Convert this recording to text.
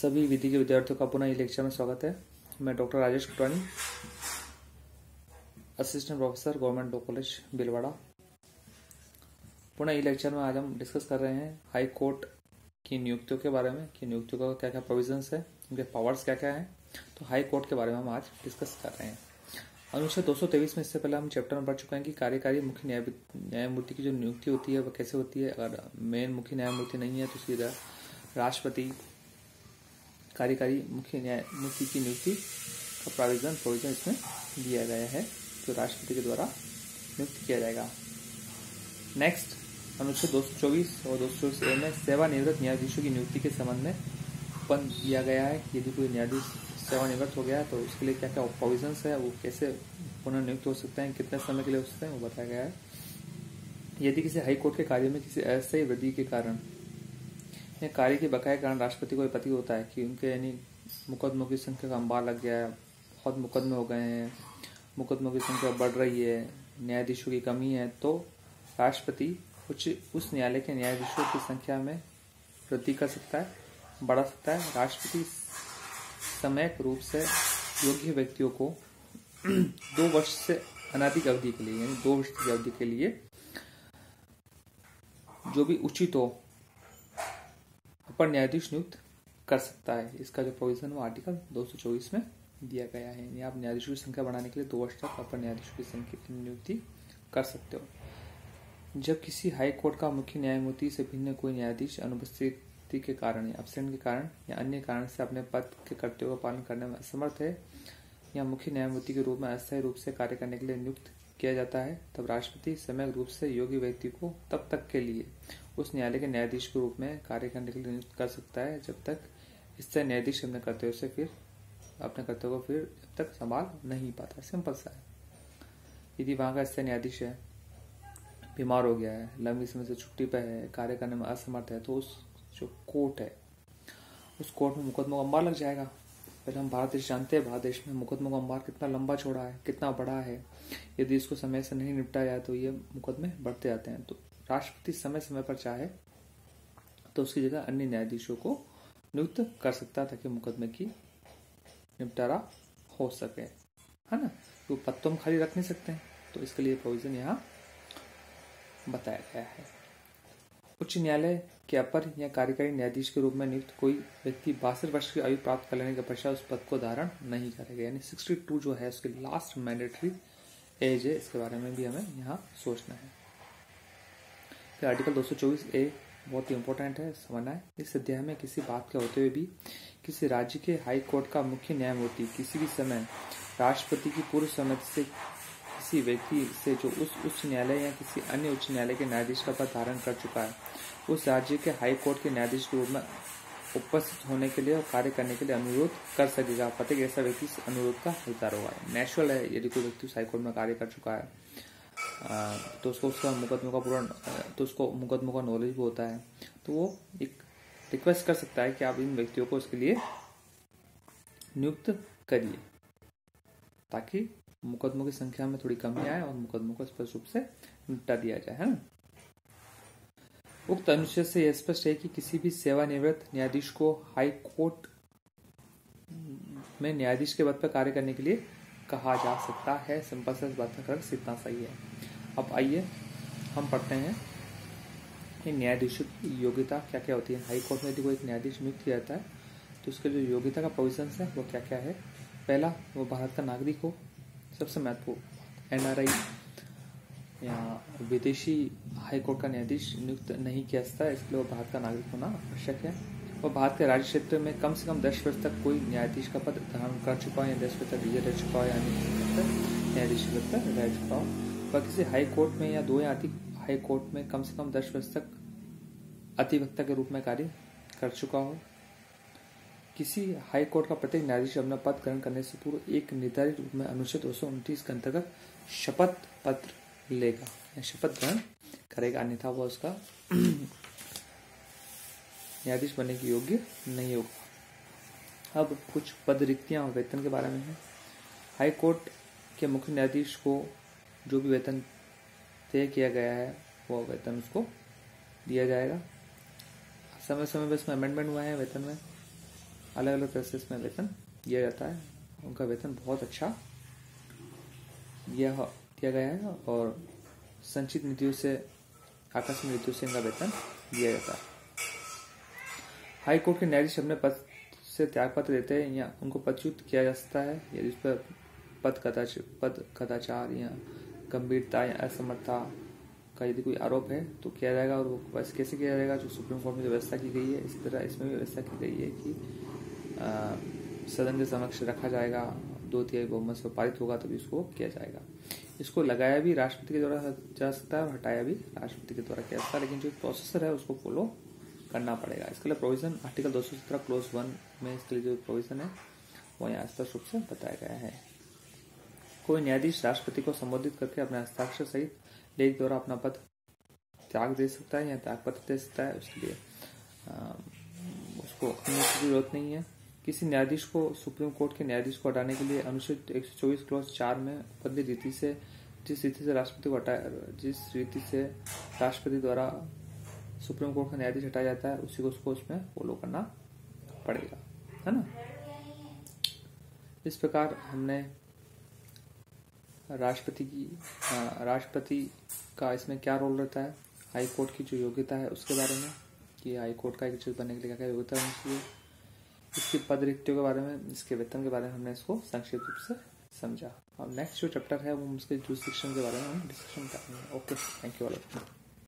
सभी विधि के विद्यार्थियों का पुनः इस लेक्चर में स्वागत है। मैं doctor Rajesh Kutwani, assistant professor government law college Bhilwara. पुनः इस लेक्चर में आज हम डिस्कस कर रहे हैं हाई कोर्ट की नियुक्तियों के बारे में कि नियुक्तियों का क्या क्या प्रोविजंस है, उनके पावर्स क्या क्या हैं। तो हाई कोर्ट के बारे में हम आज डिस्कस कर रहे हैं। अनुच्छेद 223 में इससे पहले हम चैप्टर में पढ़ चुके हैं कि कार्यकारी मुख्य न्यायमूर्ति की जो नियुक्ति होती है वह कैसे होती है। अगर मेन मुख्य न्यायमूर्ति नहीं है तो सीधा राष्ट्रपति कार्यकारी मुख्य न्यायमूर्ति की नियुक्ति का प्रोविजन इसमें दिया गया है, जो राष्ट्रपति के द्वारा नियुक्त किया जाएगा। नेक्स्ट, अनुच्छेद 224 और 224A में सेवानिवृत्त न्यायाधीशों की नियुक्ति के संबंध में बंद दिया गया है। यदि कोई न्यायाधीश सेवानिवृत्त हो गया तो उसके लिए क्या क्या प्रोविजंस है, वो कैसे पुनः नियुक्त हो सकते हैं, कितने समय के लिए हो सकते हैं, वो बताया गया है। यदि किसी हाई कोर्ट के कार्य में किसी अस्थायी वृद्धि के कारण या कार्य के बकाये कारण राष्ट्रपति को पति होता है कि उनके यानी मुकदमों की संख्या का अंबार लग गया है, बहुत मुकदमे हो गए हैं, मुकदमों की संख्या बढ़ रही है, न्यायाधीशों की कमी है, तो राष्ट्रपति उस न्यायालय के न्यायाधीशों की संख्या में वृद्धि कर सकता है, बढ़ा सकता है। राष्ट्रपति समयक रूप से योग्य व्यक्तियों को 2 वर्ष से अनधिक अवधि के लिए यानी 2 वर्ष की अवधि के लिए जो भी उचित हो अपर न्यायाधीश नियुक्त कर सकता है। इसका जो प्रोविजन वो आर्टिकल 224 में दिया गया है। यानी आप न्यायाधीशों की संख्या बढ़ाने के लिए 2 वर्ष तक अपर न्यायाधीशों की संख्या नियुक्ति कर सकते हो। जब किसी हाई कोर्ट का मुख्य न्यायमूर्ति से भिन्न कोई न्यायाधीश अनुपस्थिति के कारण या एब्सेंट के कारण या अन्य कारण से अपने पद के कर्तव्यों का पालन करने में असमर्थ है या मुख्य न्यायमूर्ति के रूप में अस्थायी रूप से कार्य करने के लिए नियुक्त किया जाता है, तब राष्ट्रपति समय रूप से योग्य व्यक्ति को तब तक के लिए उस न्यायालय के न्यायाधीश के रूप में कार्य करने के लिए नियुक्त कर सकता है जब तक इससे न्यायाधीश अपने कर्तव्यों को फिर जब तक संभाल नहीं पाता। सिंपल सा है। यदि वहां का स्थायी न्यायाधीश है, बीमार हो गया है, लंबी समय से छुट्टी पे है, कार्य करने में असमर्थ है, तो उस जो कोर्ट है उस कोर्ट में मुकदमों का अंबार लग जाएगा। पहले हम भारत देश जानते हैं, भारत देश में मुकदमों का अंबार कितना लंबा चौड़ा है, कितना बड़ा है। यदि इसको समय से नहीं निपटा जाए तो ये मुकदमे बढ़ते जाते हैं। तो राष्ट्रपति समय समय पर चाहे तो उसकी जगह अन्य न्यायाधीशों को नियुक्त कर सकता है ताकि मुकदमे की निपटारा हो सके, है ना। तो पद तो हम खाली रख नहीं सकते हैं, तो इसके लिए प्रोविजन यहाँ बताया गया है। उच्च न्यायालय के अपर या कार्यकारी न्यायाधीश के रूप में नियुक्त कोई व्यक्ति 62 वर्ष की आयु प्राप्त कर लेने के पश्चात उस पद को धारण नहीं करेगा। यानी 62 जो है उसकी लास्ट मैंडेटरी एज है। इसके बारे में भी हमें यहाँ सोचना है। फिर आर्टिकल 224A बहुत ही इंपॉर्टेंट है, समझना है। इस अध्याय में किसी बात के होते हुए भी किसी राज्य के हाई कोर्ट का मुख्य न्यायमूर्ति किसी भी समय राष्ट्रपति की पूर्व सम्मति से किसी व्यक्ति से जो उस उच्च न्यायालय या किसी अन्य उच्च न्यायालय के न्यायाधीश का पद धारण कर चुका है, उस राज्य के हाई कोर्ट के न्यायाधीश के रूप में उपस्थित होने के लिए और कार्य करने के लिए अनुरोध कर सकेगा। प्रत्येक ऐसा व्यक्ति इस अनुरोध का हकदार होगा। नेचुरल है, यदि कोई व्यक्ति उस हाई कोर्ट में कार्य कर चुका है तो उसको उसका मुकदमों का नॉलेज भी होता है, तो वो एक रिक्वेस्ट कर सकता है कि आप इन व्यक्तियों को उसके लिए नियुक्त करिए ताकि मुकदमों की संख्या में थोड़ी कमी आए और मुकदमों को स्पष्ट रूप से निपटा दिया जाए, है ना। उक्त अनुच्छेद से यह स्पष्ट है कि किसी भी सेवानिवृत्त न्यायाधीश को हाई कोर्ट में न्यायाधीश के पद पर कार्य करने के लिए कहा जा सकता है। सिंपल से इस बात का अर्थ इतना सही है। अब आइए हम पढ़ते हैं कि न्यायाधीशों की योग्यता क्या क्या होती है। हाई कोर्ट में यदि कोई एक न्यायाधीश नियुक्त किया जाता है तो उसके जो योग्यता का प्रोविजन है वो क्या क्या है। पहला, वो भारत का नागरिक हो, सबसे महत्वपूर्ण। NRI या विदेशी हाई कोर्ट का न्यायाधीश नियुक्त नहीं किया जाता है, इसलिए वो भारत का नागरिक होना आवश्यक है। और भारत के राज्य क्षेत्र में कम से कम 10 वर्ष तक कोई न्यायाधीश का पद धारण कर चुका हो या 10 वर्ष तक रिजर्व रह चुका हो या न्यायाधीश रह चुका हो। वह किसी हाई कोर्ट में या 2 या अधिक हाई कोर्ट में कम से कम 10 वर्ष तक अधिवक्ता के रूप में कार्य कर चुका हो। किसी हाई कोर्ट का प्रत्येक न्यायाधीश अपना पद ग्रहण करने से पूर्व एक निर्धारित रूप में अनुच्छेद 229 के अंतर्गत शपथ पत्र लेगा या शपथ ग्रहण करेगा, अन्यथा वह उसका न्यायाधीश बनने के योग्य नहीं होगा। अब कुछ पद रिक्तियां और वेतन के बारे में है। हाई कोर्ट के मुख्य न्यायाधीश को जो भी वेतन तय किया गया है वो वेतन उसको दिया जाएगा। समय समय पर इसमें अमेंडमेंट हुआ है वेतन में। अलग अलग तरह से इसमें वेतन दिया जाता है। उनका वेतन बहुत अच्छा दिया गया है और संचित नीतियों से, आकस्मिक नीतियों से इनका वेतन दिया जाता है। हाई कोर्ट के न्यायाधीश अपने पद से त्यागपत्र देते हैं या उनको पदच्युत किया जा सकता है यदि उस पर पद कदाचार या गंभीरता या असमर्थता का यदि कोई आरोप है तो किया जाएगा। और वो वैसे कैसे किया जाएगा, जो सुप्रीम कोर्ट में जो व्यवस्था की गई है इसी तरह इसमें भी व्यवस्था की गई है कि सदन के समक्ष रखा जाएगा, 2/3 बहुमत से पारित होगा तभी इसको किया जाएगा। इसको लगाया भी राष्ट्रपति के द्वारा जा सकता है और हटाया भी राष्ट्रपति के द्वारा किया जा सकता है, लेकिन जो प्रोसेसर है उसको फॉलो करना पड़ेगा। इसके लिए प्रोविजन आर्टिकल 217 क्लोज 1 में इसके लिए जो प्रोविजन है वो यहाँ स्पष्ट रूप से बताया गया है। कोई न्यायाधीश राष्ट्रपति को संबोधित करके अपने हस्ताक्षर सहित लेख द्वारा अपना पद त्याग दे सकता है या त्यागपत्र दे सकता है। उसके लिए उसको अनुमति की जरूरत नहीं है। किसी न्यायाधीश को सुप्रीम कोर्ट के न्यायाधीश को हटाने के लिए अनुच्छेद 124 क्लॉज 4 में उपबंधित रीति से जिस रीति से राष्ट्रपति द्वारा सुप्रीम कोर्ट का न्यायाधीश हटाया जाता है उसी को उसको उसमें फॉलो करना पड़ेगा, है ना। इस प्रकार हमने राष्ट्रपति का इसमें क्या रोल रहता है, हाई कोर्ट की जो योग्यता है उसके बारे में, कि हाई कोर्ट का एक जज बनने के लिए क्या योग्यता होनी चाहिए, इसकी पद रिक्तियों के बारे में, इसके वेतन के बारे में हमने इसको संक्षिप्त रूप से समझा। अब नेक्स्ट जो चैप्टर है वो उसके जूरिसडिक्शन के बारे में हम डिस्कशन करेंगे। Okay, thank you all.